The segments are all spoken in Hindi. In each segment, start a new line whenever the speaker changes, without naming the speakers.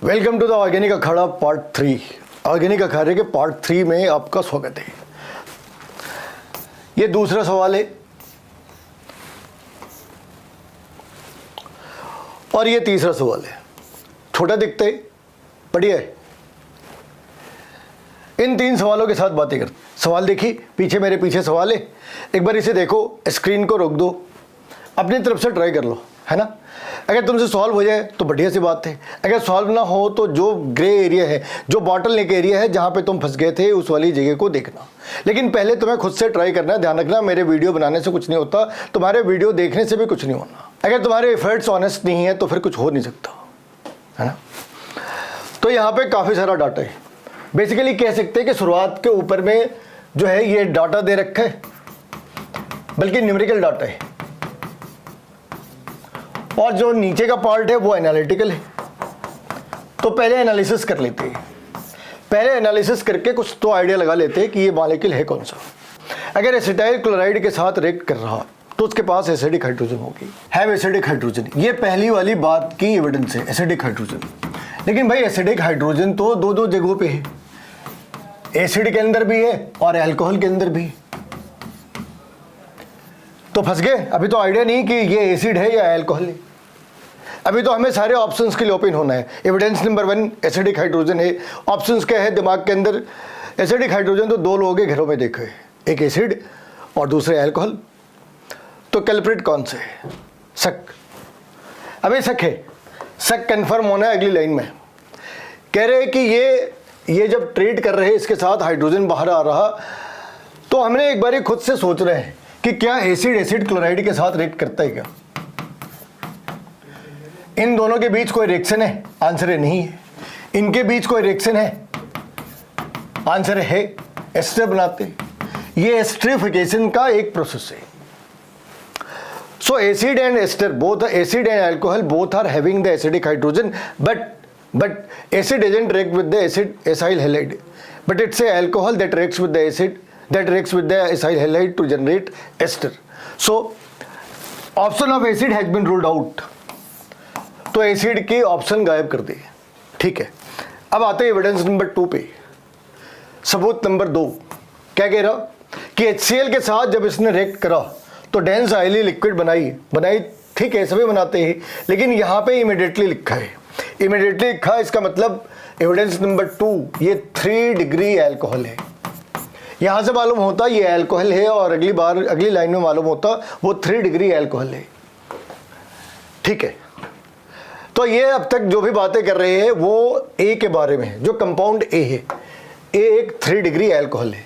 Welcome to the organic akhara part 3। Organic अखाड़े के पार्ट 3 में आपका स्वागत है। ये दूसरा सवाल है और ये तीसरा सवाल है। छोटा दिखता है, बढ़िया है। इन तीन सवालों के साथ बातें करते। सवाल देखिए, पीछे मेरे पीछे सवाल है, एक बार इसे देखो, स्क्रीन को रोक दो, अपनी तरफ से ट्राई कर लो, है ना। अगर तुमसे सॉल्व हो जाए तो बढ़िया सी बात है, अगर सॉल्व ना हो तो जो ग्रे एरिया है, जो बॉटल नेक एरिया है, जहाँ पे तुम फंस गए थे, उस वाली जगह को देखना। लेकिन पहले तुम्हें खुद से ट्राई करना है। ध्यान रखना, मेरे वीडियो बनाने से कुछ नहीं होता, तुम्हारे वीडियो देखने से भी कुछ नहीं होना। अगर तुम्हारे एफर्ट्स ऑनेस्ट नहीं है तो फिर कुछ हो नहीं सकता, है ना। तो यहाँ पे काफ़ी सारा डाटा है। बेसिकली कह सकते हैं कि शुरुआत के ऊपर में जो है ये डाटा दे रखा है, बल्कि न्यूमेरिकल डाटा है, और जो नीचे का पार्ट है वो एनालिटिकल है। तो पहले एनालिसिस कर लेते हैं। पहले एनालिसिस करके कुछ तो आइडिया लगा लेते हैं कि ये मॉलिक्यूल है कौन सा। अगर एसिटाइल क्लोराइड के साथ रिएक्ट कर रहा तो उसके पास एसिडिक हाइड्रोजन होगी, हैव एसिडिक हाइड्रोजन। ये पहली वाली बात की एविडेंस है, एसिडिक हाइड्रोजन। लेकिन भाई एसिडिक हाइड्रोजन तो दो दो जगहों पे है, एसिड के अंदर भी है और अल्कोहल के अंदर भी है। तो फंस गए। अभी तो आइडिया नहीं कि ये एसिड है या अल्कोहल है। अभी तो हमें सारे ऑप्शंस के लिए ओपन होना है। एविडेंस नंबर 1 एसिडिक हाइड्रोजन है। ऑप्शंस क्या है दिमाग के अंदर? एसिडिक हाइड्रोजन तो दो लोगों के घरों में देखा है, एक एसिड और दूसरे अल्कोहल। तो कल्प्रिट कौन से है? शक। अभी शक है, शक कंफर्म होना है। अगली लाइन में कह रहे हैं कि ये जब ट्रीट कर रहे हैं, इसके साथ हाइड्रोजन बाहर आ रहा, तो हमने एक बार खुद से सोच रहे हैं कि क्या एसिड क्लोराइड के साथ रिएक्ट करता है क्या? इन दोनों के बीच कोई रिएक्शन है? आंसर है नहीं है। इनके बीच कोई रिएक्शन है? आंसर है एस्टर बनाते। ये एस्टरिफिकेशन का एक प्रोसेस है। So acid and ester, both acid and alcohol both are having the acidic hydrogen, but acid doesn't react with the acyl halide, but it's a alcohol that reacts with the acyl halide to generate ester. So option of acid has been ruled out. तो एसिड की ऑप्शन गायब कर दिए। ठीक है, अब आते हैं एविडेंस नंबर 2 पे। सबूत नंबर 2 क्या कह रहा कि HCl के साथ जब इसने रिएक्ट करा तो डेंस ऑयली लिक्विड बनाई। ठीक है, सभी बनाते हैं, लेकिन यहाँ पे इमीडिएटली लिखा है, इमीडिएटली लिखा। इसका मतलब एविडेंस नंबर 2 ये 3 डिग्री अल्कोहल है। यहाँ से मालूम होता ये अल्कोहल है, और अगली लाइन में मालूम होता वो 3 डिग्री अल्कोहल है। ठीक है, तो ये अब तक जो भी बातें कर रहे हैं वो ए के बारे में है, जो कंपाउंड ए है। ए एक 3 डिग्री अल्कोहल है।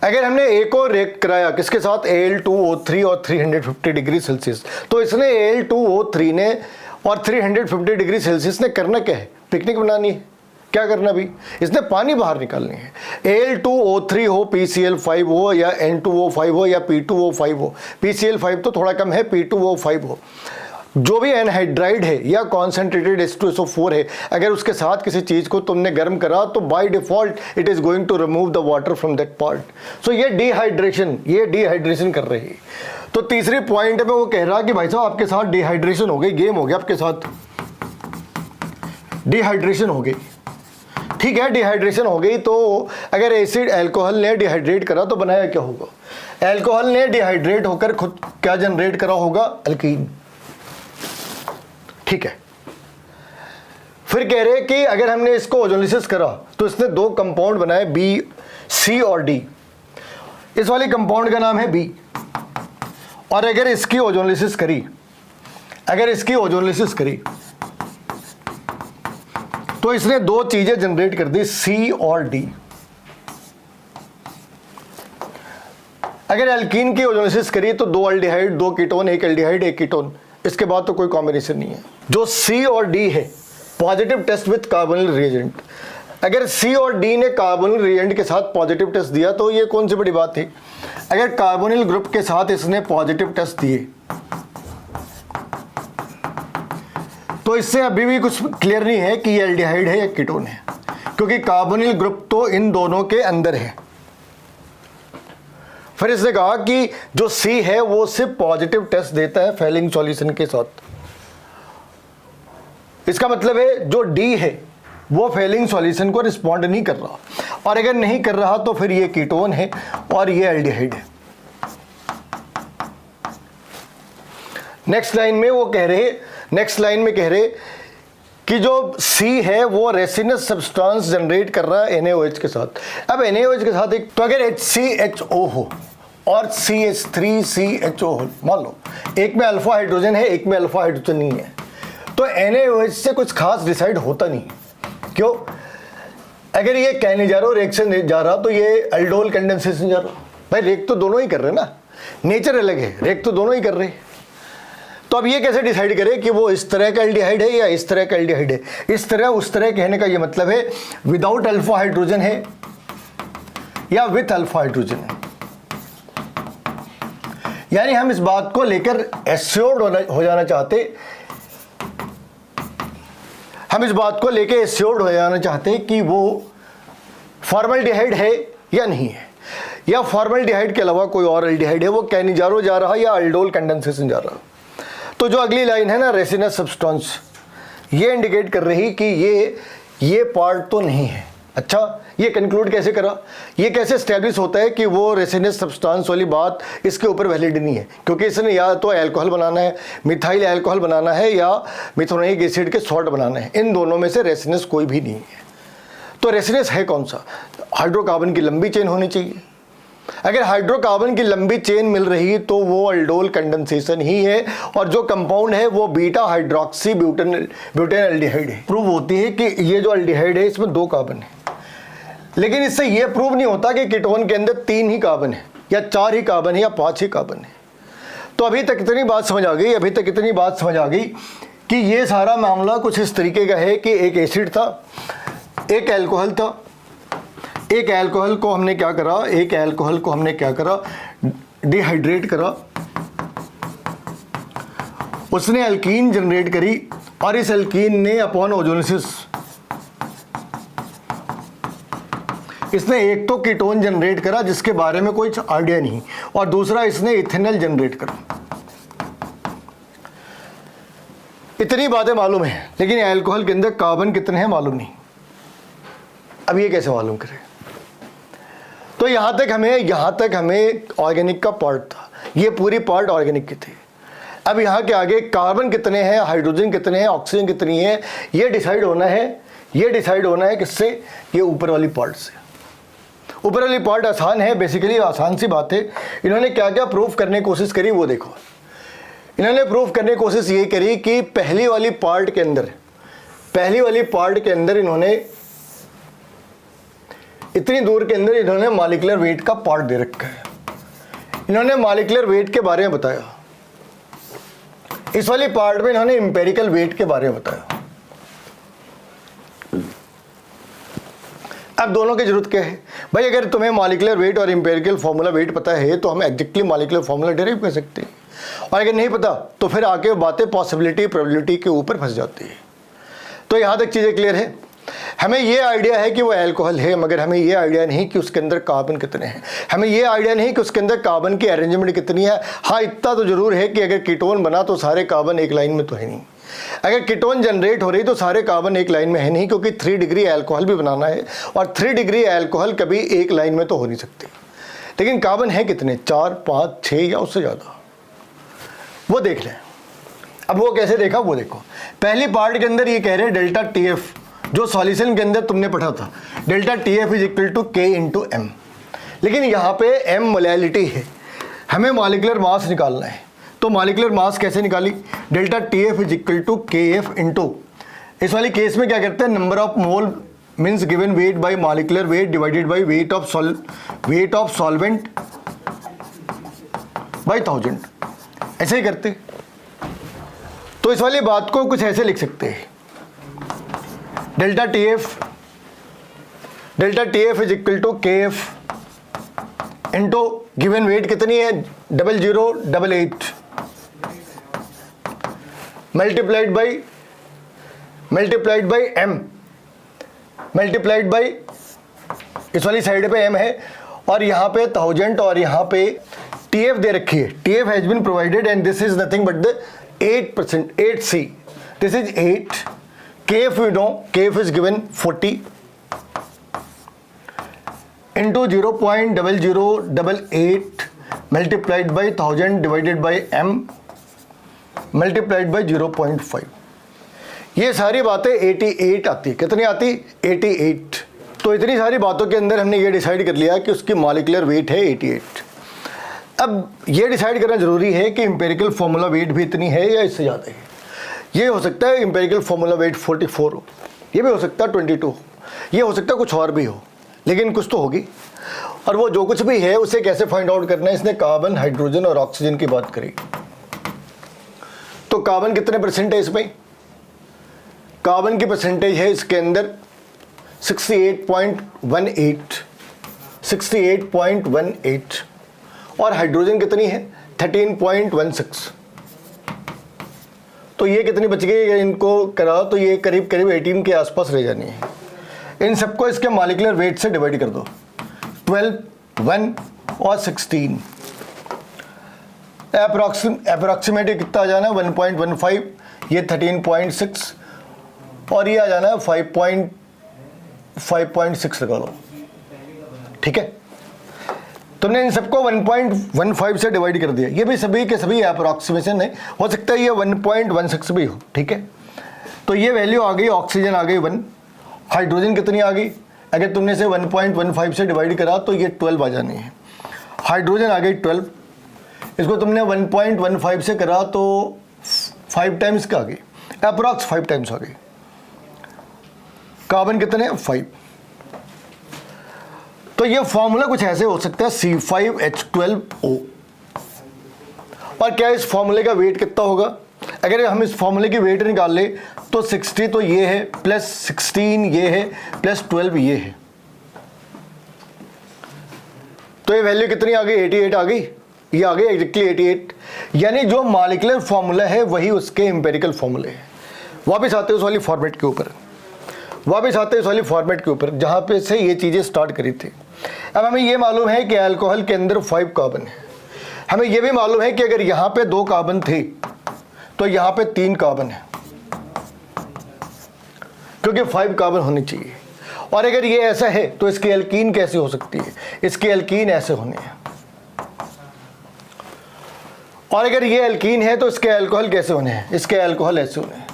अगर हमने ए को रिएक्ट कराया किसके साथ? Al2O3 और 350 डिग्री सेल्सियस, तो इसने Al2O3 ने और 350 डिग्री सेल्सियस ने करना क्या है? पिकनिक बनानी है। क्या करना भी? इसने पानी बाहर निकालनी है। Al2O3 हो, PCl5 हो, या N2O5 हो, या P2O5 हो। PCl5 तो थोड़ा कम है, P2O5 हो। जो भी एनहाइड्राइड है या कॉन्सेंट्रेटेड H2SO4 है, अगर उसके साथ किसी चीज़ को तुमने गर्म करा तो by default it is going to remove the water from that part. So ये डिहाइड्रेशन कर रही है। तो तीसरी पॉइंट में वो कह रहा कि भाई साहब आपके साथ डिहाइड्रेशन हो गई, गेम हो गया आपके साथ, डिहाइड्रेशन हो गई। ठीक है, डिहाइड्रेशन हो गई। तो अगर एसिड अल्कोहल ने डिहाइड्रेट करा तो बनाया क्या होगा? अल्कोहल ने डिहाइड्रेट होकर खुद क्या जनरेट करा होगा? अल्कीन। ठीक है, फिर कह रहे हैं कि अगर हमने इसको ओजोलिसिस करा तो इसने 2 कंपाउंड बनाए, बी, सी और डी। इस वाले कंपाउंड का नाम है बी। और अगर इसकी ओजोलिसिस करी तो इसने 2 चीजें जनरेट कर दी, सी और डी। अगर एल्कीन की ओजोलिसिस करी तो 2 अल्डिहाइड, 2 कीटोन, 1 एल्डिहाइड, 1 कीटोन। इसके बाद तो कोई कॉम्बिनेशन नहीं है। जो सी और डी है, positive test with carbonyl reagent. अगर सी और डी ने कार्बोनिल रिएजेंट के साथ पॉजिटिव टेस्ट दिया तो ये कौन सी बड़ी बात है? अगर कार्बोनिल ग्रुप के साथ इसने पॉजिटिव टेस्ट दिए तो इससे अभी भी कुछ क्लियर नहीं है कि ये एल्डिहाइड है या कीटोन है, क्योंकि कार्बोनिल ग्रुप तो इन दोनों के अंदर है। फिर इसने कहा कि जो सी है वो सिर्फ पॉजिटिव टेस्ट देता है फेलिंग सॉल्यूशन के साथ। इसका मतलब है जो डी है वो फेलिंग सॉल्यूशन को रिस्पॉन्ड नहीं कर रहा, और अगर नहीं कर रहा तो फिर ये कीटोन है और ये एल्डिहाइड है। नेक्स्ट लाइन में वो कह रहे, नेक्स्ट लाइन में कह रहे कि जो C है वो रेसिनस सब्सटेंस जनरेट कर रहा है NaOH के साथ। अब NaOH के साथ एक, तो अगर HCHO हो और CH3CHO हो, मान लो एक में अल्फा हाइड्रोजन है एक में अल्फा हाइड्रोजन नहीं है, तो NaOH से कुछ खास डिसाइड होता नहीं। क्यों? अगर ये कैनिजारो रिएक्शन जा रहा तो ये अल्डोल कंडेंसेशन जा रहा। भाई रेक तो दोनों ही कर रहे हैं ना, नेचर अलग है, रेक तो दोनों ही कर रहे हैं। तो अब ये कैसे डिसाइड करें कि वो इस तरह का एल्डिहाइड है या इस तरह का एल्डिहाइड है? इस तरह उस तरह कहने का ये मतलब है विदाउट अल्फा हाइड्रोजन है या विथ अल्फा हाइड्रोजन है। यानी हम इस बात को लेकर एश्योर्ड हो जाना चाहते, हम इस बात को लेकर एश्योर्ड हो जाना चाहते कि वो फॉर्मल्डिहाइड है या नहीं है, या फॉर्मल्डिहाइड के अलावा कोई और एल्डिहाइड है, वो कैनिजारो जा रहा या अल्डोल कंडेंसेशन जा रहा। तो जो अगली लाइन है ना रेसिनस सब्सटेंस, ये इंडिकेट कर रही कि ये पार्ट तो नहीं है। अच्छा, ये कंक्लूड कैसे करा, ये कैसे स्टैब्लिश होता है कि वो रेसिनस सब्सटेंस वाली बात इसके ऊपर वैलिड नहीं है? क्योंकि इसने या तो अल्कोहल बनाना है, मिथाइल अल्कोहल बनाना है, या मिथोनिक एसिड के सॉल्ट बनाना है। इन दोनों में से रेसिनस कोई भी नहीं है। तो रेसिनस है कौन सा? हाइड्रोकार्बन की लंबी चेन होनी चाहिए। अगर हाइड्रोकार्बन की लंबी चेन मिल रही तो वो अल्डोल कंडेंसेशन ही है, और जो कंपाउंड है वो बीटा हाइड्रोक्सी ब्यूटेन एल्डिहाइड है। प्रूव होती है कि ये जो एल्डिहाइड है इसमें 2 कार्बन है, लेकिन इससे ये प्रूव नहीं होता कि कीटोन के अंदर 3 ही कार्बन है या 4 ही कार्बन है या 5 ही कार्बन है। तो अभी तक इतनी बात समझ आ गई, अभी तक इतनी बात समझ आ गई कि ये सारा मामला कुछ इस तरीके का है कि एक एसिड था, एक अल्कोहल था, एक अल्कोहल को हमने क्या करा, एक अल्कोहल को हमने क्या करा, डिहाइड्रेट करा, उसने अल्कीन जनरेट करी, और इस अल्कीन ने अपॉन ओजोलिसिस इसने एक तो कीटोन जनरेट करा जिसके बारे में कोई आइडिया नहीं, और दूसरा इसने इथेनॉल जनरेट करा। इतनी बातें मालूम है, लेकिन अल्कोहल के अंदर कार्बन कितने हैं मालूम नहीं। अब ये कैसे मालूम करें? तो यहाँ तक हमें ऑर्गेनिक का पार्ट था, ये पूरी पार्ट ऑर्गेनिक की थी। अब यहाँ के आगे कार्बन कितने हैं, हाइड्रोजन कितने हैं, ऑक्सीजन कितनी है, ये डिसाइड होना है किससे? ये ऊपर वाली पार्ट से। ऊपर वाली पार्ट आसान है, बेसिकली आसान सी बात है। इन्होंने क्या क्या प्रूफ करने की कोशिश करी वो देखो। इन्होंने प्रूफ करने की कोशिश ये करी कि पहली वाली पार्ट के अंदर इन्होंने इतनी दूर के अंदर इन्होंने मॉलिक्यूलर वेट का पार्ट दे रखा है। इन्होंने मॉलिक्यूलर वेट के बारे में बताया। इस वाली पार्ट में इन्होंने एम्पिरिकल वेट के बारे में बताया। अब दोनों की जरूरत क्या है भाई? अगर तुम्हें मॉलिक्यूलर वेट और एम्पिरिकल फार्मूला वेट पता है तो हम एग्जैक्टली मॉलिक्यूलर फार्मूला डेराइव कर सकते हैं, और अगर नहीं पता तो फिर आके बातें पॉसिबिलिटी प्रोबेबिलिटी के ऊपर फंस जाती है। तो यहाँ तक चीज़ें क्लियर है। हमें ये आइडिया है कि वो अल्कोहल है, मगर हमें ये आइडिया नहीं कि उसके अंदर कार्बन कितने हैं। हमें ये आइडिया नहीं कि उसके अंदर कार्बन की अरेंजमेंट कितनी है। हाँ, इतना तो जरूर है कि अगर कीटोन बना तो सारे कार्बन एक लाइन में तो है नहीं। अगर कीटोन जनरेट हो रही तो सारे कार्बन एक लाइन में है नहीं, क्योंकि 3 डिग्री अल्कोहल भी बनाना है, और 3 डिग्री अल्कोहल कभी एक लाइन में तो हो नहीं सकती। लेकिन कार्बन है कितने? 4, 5, 6 या उससे ज़्यादा, वो देख लें। अब वो कैसे देखा वो देखो। पहली पार्ट के अंदर ये कह रहे हैं डेल्टा TF, जो सॉल्यूशन के अंदर तुमने पढ़ा था, delta TF is equal to K into M। लेकिन यहाँ पे M मोलैलिटी है, हमें मॉलिक्यूलर मास निकालना है। तो मॉलिक्यूलर मास कैसे निकाली? Delta TF is equal to KF into, इस वाली केस में क्या करते हैं, number of mole means given weight by molecular weight divided by weight of solvent by 1000, ऐसे ही करते। तो इस वाली बात को कुछ ऐसे लिख सकते हैं, delta TF is equal to KF into given weight कितनी है 0088 multiplied by M multiplied by, इस वाली साइड पे M है और यहाँ पे 1000 और यहाँ पे TF दे रखी है। TF has been provided and this is nothing but the 8%, 8C, this is 8 KF you know, KF is given 40 into 0.0088 multiplied by 1000 divided by m multiplied by 0.5। ये सारी बातें 88 आती। कितनी आती? 88। तो इतनी सारी बातों के अंदर हमने ये डिसाइड कर लिया कि उसकी मॉलिक्यूलर वेट है 88। अब ये डिसाइड करना ज़रूरी है कि एम्पिरिकल फार्मूला वेट भी इतनी है या इससे ज़्यादा है। ये हो सकता है एम्पिरिकल फार्मूला वेट 44 हो, ये भी हो सकता है 22 हो, ये हो सकता है कुछ और भी हो, लेकिन कुछ तो होगी। और वो जो कुछ भी है उसे कैसे फाइंड आउट करना है, इसने कार्बन, हाइड्रोजन और ऑक्सीजन की बात करी। तो कार्बन कितने परसेंट है इसमें? कार्बन की परसेंटेज है इसके अंदर 68.18 68.18 और हाइड्रोजन कितनी है? 13.16। तो ये कितनी बच गई? इनको करा तो ये करीब करीब 18 के आसपास रह जानी है। इन सबको इसके मॉलिक्यूलर वेट से डिवाइड कर दो, 12, 1 और 16। अप्रॉक्सीमेट कितना आ जाना? 1.15, ये 13.6 और ये आ जाना है 5.6 लगा लो। ठीक है, तुमने इन सबको 1.15 से डिवाइड कर दिया। ये भी सभी के सभी अप्रॉक्सीमेशन है, हो सकता है ये 1.16 भी हो। ठीक है, तो ये वैल्यू आ गई। ऑक्सीजन आ गई 1, हाइड्रोजन कितनी आ गई? अगर तुमने से 1.15 से डिवाइड करा तो ये 12 आ जानी है। हाइड्रोजन आ गई 12, इसको तुमने 1.15 से करा तो 5 टाइम्स का आ गई, अप्रॉक्स 5 टाइम्स आ गई। कार्बन कितने? 5। तो ये फॉर्मूला कुछ ऐसे हो सकता है C5H12O। और क्या इस फॉर्मूले का वेट कितना होगा? अगर हम इस फॉर्मूले की वेट निकाल ले तो 60 तो ये है, प्लस 16 ये है, प्लस 12 ये है। तो ये वैल्यू कितनी आ गई? 88 आ गई। ये आ गई एग्जैक्टली 88। यानी जो मॉलिक्यूलर फॉर्मूला है वही उसके एम्पिरिकल फॉर्मूले हैं। वापस आते हैं उस वाली फॉर्मेट के ऊपर, जहाँ पे से ये चीज़ें स्टार्ट करी थी। अब हमें ये मालूम है कि अल्कोहल के अंदर 5 कार्बन है। हमें ये भी मालूम है कि अगर यहाँ पे 2 कार्बन थे तो यहाँ पे 3 कार्बन है, क्योंकि 5 कार्बन होने चाहिए। और अगर ये ऐसा है तो इसकी एल्कीन कैसे हो सकती है? इसकी एल्कीन ऐसे होने हैं। और अगर ये एल्कीन है तो इसके अल्कोहल कैसे होने हैं? इसके अल्कोहल ऐसे होने हैं।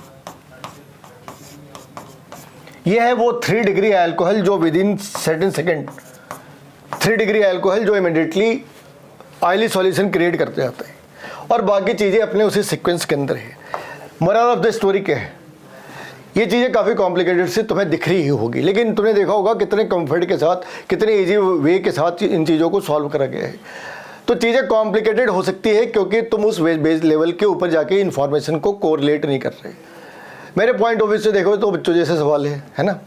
ये है वो 3 डिग्री अल्कोहल जो with in certain second, 3 degree alcohol जो इमीडिएटली ऑयली सॉल्यूशन क्रिएट करते जाता है। और बाकी चीज़ें अपने उसी सीक्वेंस के अंदर है। मोरल ऑफ द स्टोरी क्या है? ये चीज़ें काफ़ी कॉम्प्लिकेटेड से तुम्हें दिख रही ही होगी, लेकिन तुमने देखा होगा कितने कंफर्ट के साथ, कितने इजी वे के साथ इन चीज़ों को सॉल्व करा गया है। तो चीज़ें कॉम्प्लिकेटेड हो सकती है क्योंकि तुम उस बेस लेवल के ऊपर जाके इन्फॉर्मेशन को कोरिलेट नहीं कर रहे। मेरे पॉइंट ऑफ व्यू से देखो तो बच्चों जैसे सवाल है ना।